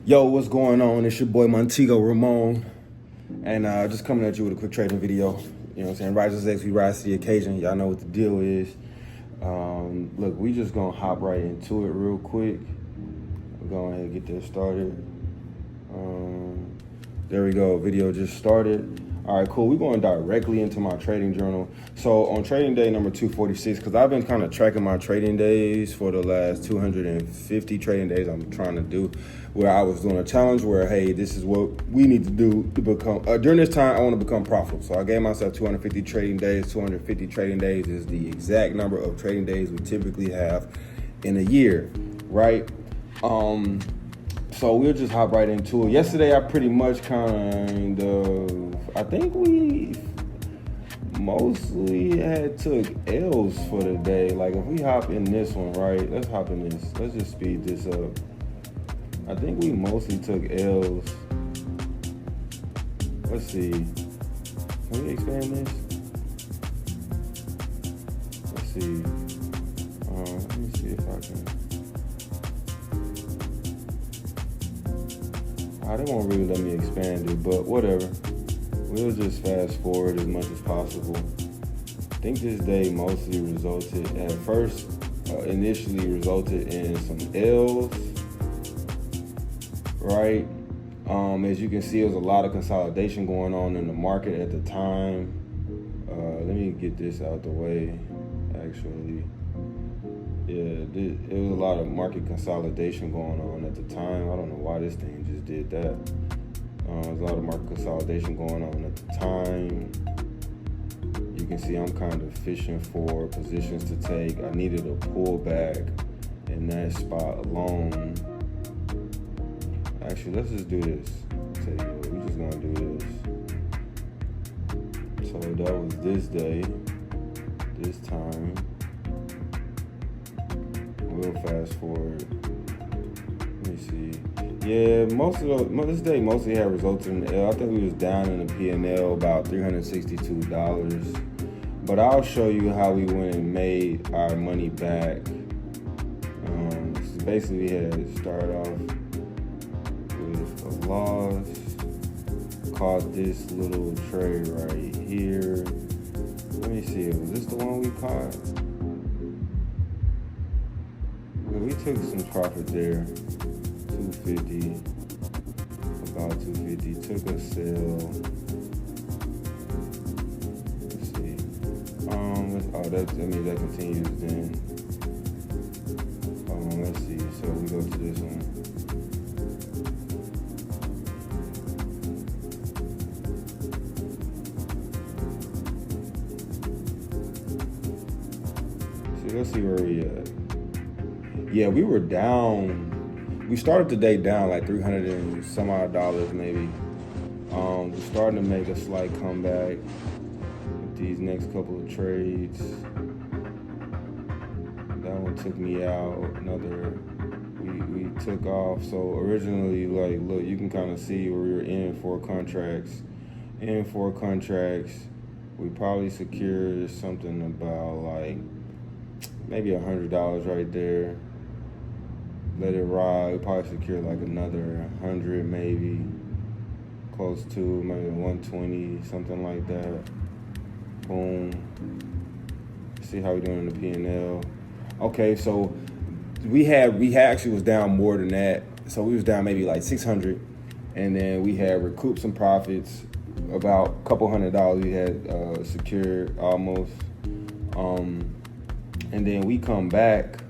Yo, what's going on? It's your boy Montego Ramon, and just coming at you with a quick trading video. You know what I'm saying? Rise as we rise to the occasion. Y'all know what the deal is. Look, we just gonna hop right into it real quick. We're going ahead and get this started. There we go. Video just started. All right, cool. We're going directly into my trading journal. So on trading day number 246, because I've been kind of tracking my trading days for the last 250 trading days I'm trying to do, where I was doing a challenge where, hey, this is what we need to do to become, during this time, I want to become profitable. So I gave myself 250 trading days. 250 trading days is the exact number of trading days we typically have in a year, right? So we'll just hop right into it. Yesterday, I pretty much I think we mostly took L's for the day. Like if we hop in this one, right? Let's hop in this. Let's just speed this up. I think we mostly took L's. Let's see. Can we expand this? Let's see. Let me see if I can. They won't really let me expand it, but whatever. We'll just fast forward as much as possible. I think this day mostly initially resulted in some L's, right? As you can see, there was a lot of consolidation going on in the market at the time. Let me get this out the way, actually. Yeah, it was a lot of market consolidation going on at the time. I don't know why this thing just did that. There's a lot of market consolidation going on at the time. You can see I'm kind of fishing for positions to take. I needed a pullback in that spot alone. Actually, let's just do this. We're just gonna do this. So that was this day, this time. We'll fast forward. Let me see. Yeah, this day mostly had resulted in L. I think we was down in the P&L about $362. But I'll show you how we went and made our money back. So basically, we had started off with a loss. Caught this little trade right here. Let me see. Was this the one we caught? We took some profit there, 250, about 250, took a sell. Let's see. That means that continues then. Let's see, so we go to this one. See, let's see where we at. Yeah, we were down. We started the day down like $300 and some odd dollars maybe. We're starting to make a slight comeback with these next couple of trades. That one took me out. We took off. So originally, like, look, you can kind of see where we were in 4 contracts. In 4 contracts, we probably secured something about like maybe $100 right there. Let it ride. We probably secure like another 100, maybe close to maybe 120, something like that. Boom. See how we doing in the P&L. Okay, so we actually was down more than that. So we was down maybe like 600, and then we had recouped some profits, about a couple $100 we had secured almost. And then we come back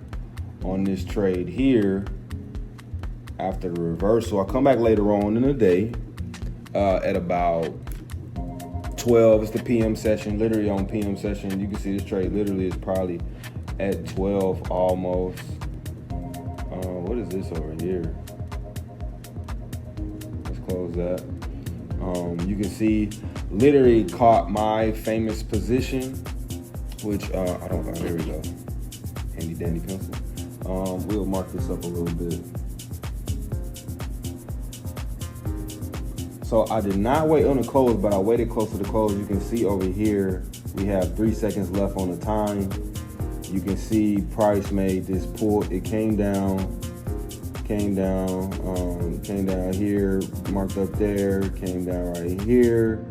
on this trade here after the reversal. I come back later on in the day at about 12. It's the PM session, literally on PM session. You can see this trade literally is probably at 12 almost. What is this over here? Let's close that. You can see literally caught my famous position, which I don't know. Here we go. Handy dandy pencil. We'll mark this up a little bit. So I did not wait on the close, but I waited close to the close. You can see over here, we have 3 seconds left on the time. You can see price made this pull. It came down came down here, marked up there, came down right here,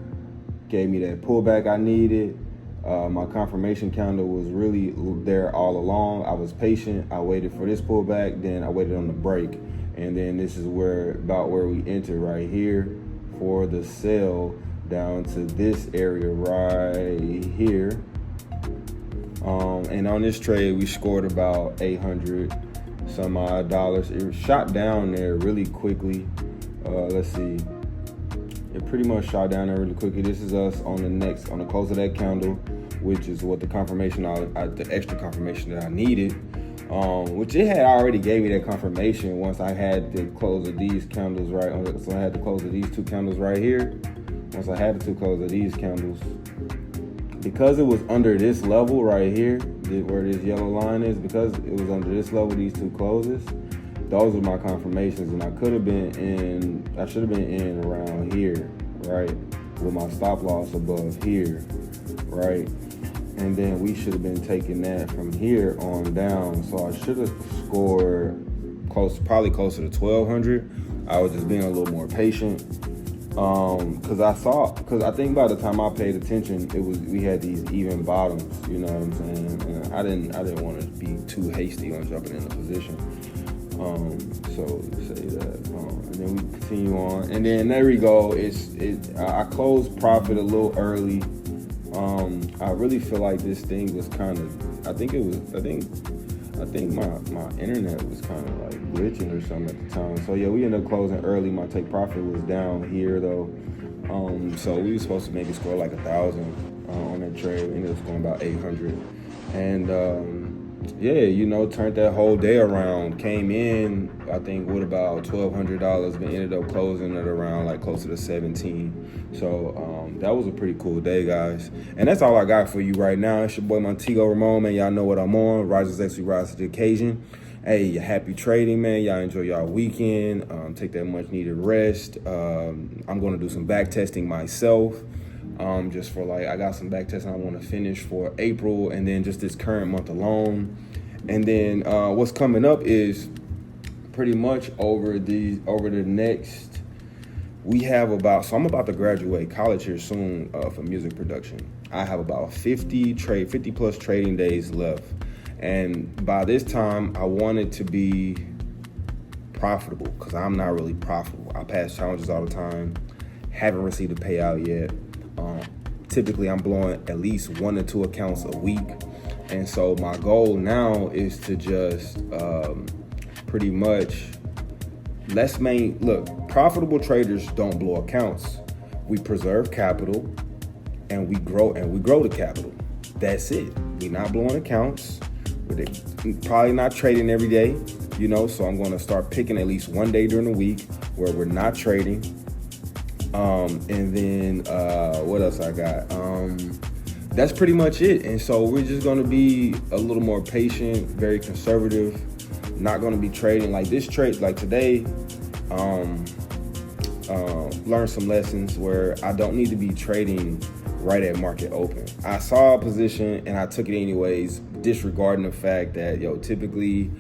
gave me that pullback I needed. My confirmation candle was really there all along. I was patient. I waited for this pullback, then I waited on the break, and then this is about where we entered right here for the sell down to this area right here. And on this trade, we scored about 800 some odd dollars. It shot down there really quickly. Let's see. It pretty much shot down there really quickly. This is us on the close of that candle, which is what the confirmation, the extra confirmation that I needed. Which it had already gave me that confirmation once I had the close of these candles right. So I had the close of these two candles right here. Once I had the two close of these candles, because it was under this level right here, where this yellow line is, because it was under this level, these two closes, those were my confirmations, and I should have been in around here, right, with my stop loss above here, right, and then we should have been taking that from here on down. So I should have scored probably closer to 1,200. I was just being a little more patient. Because I think by the time I paid attention, we had these even bottoms, you know what I'm saying? And I didn't want to be too hasty on jumping in a position. So say that, and then we continue on, and then there we go. I closed profit a little early. I really feel like this thing was kind of, I think my internet was kind of like glitching or something at the time. So yeah, we ended up closing early. My take profit was down here though. So we were supposed to make it score like 1,000 on that trade. We ended up scoring about 800. And yeah, turned that whole day around. Came in, I think, with about $1,200, but ended up closing it around like closer to 17. So that was a pretty cool day, guys. And that's all I got for you right now. It's your boy Montego Ramon, man. Y'all know what I'm on. Risers actually rise to the occasion. Hey, happy trading, man. Y'all enjoy y'all weekend. Take that much needed rest. I'm gonna do some back testing myself. Just for I got some back testing I want to finish for April, and then just this current month alone. And then what's coming up is pretty much over the next, we have so I'm about to graduate college here soon for music production. I have about 50 plus trading days left. And by this time, I want it to be profitable, because I'm not really profitable. I pass challenges all the time. Haven't received a payout yet. Typically, I'm blowing at least 1 to 2 accounts a week. And so my goal now is to just pretty much, look, profitable traders don't blow accounts. We preserve capital and we grow the capital. That's it. We're not blowing accounts. We're probably not trading every day, so I'm going to start picking at least one day during the week where we're not trading. And then what else I got? That's pretty much it. And so we're just going to be a little more patient, very conservative, not going to be trading like this trade. Like today, learned some lessons where I don't need to be trading right at market open. I saw a position and I took it anyways, disregarding the fact that typically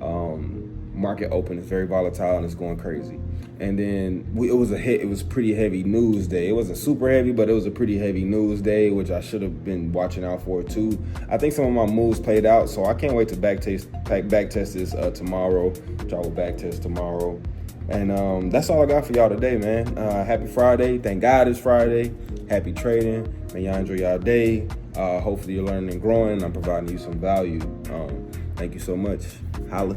market open is very volatile and it's going crazy. And then it was pretty heavy news day. It wasn't super heavy, but it was a pretty heavy news day, which I should have been watching out for too. I think some of my moves played out, so I can't wait to back test this tomorrow, which I will back test tomorrow. And that's all I got for y'all today, man. Happy Friday. Thank God it's Friday. Happy trading. May y'all enjoy y'all day. Hopefully you're learning and growing. I'm providing you some value. Thank you so much. Holla.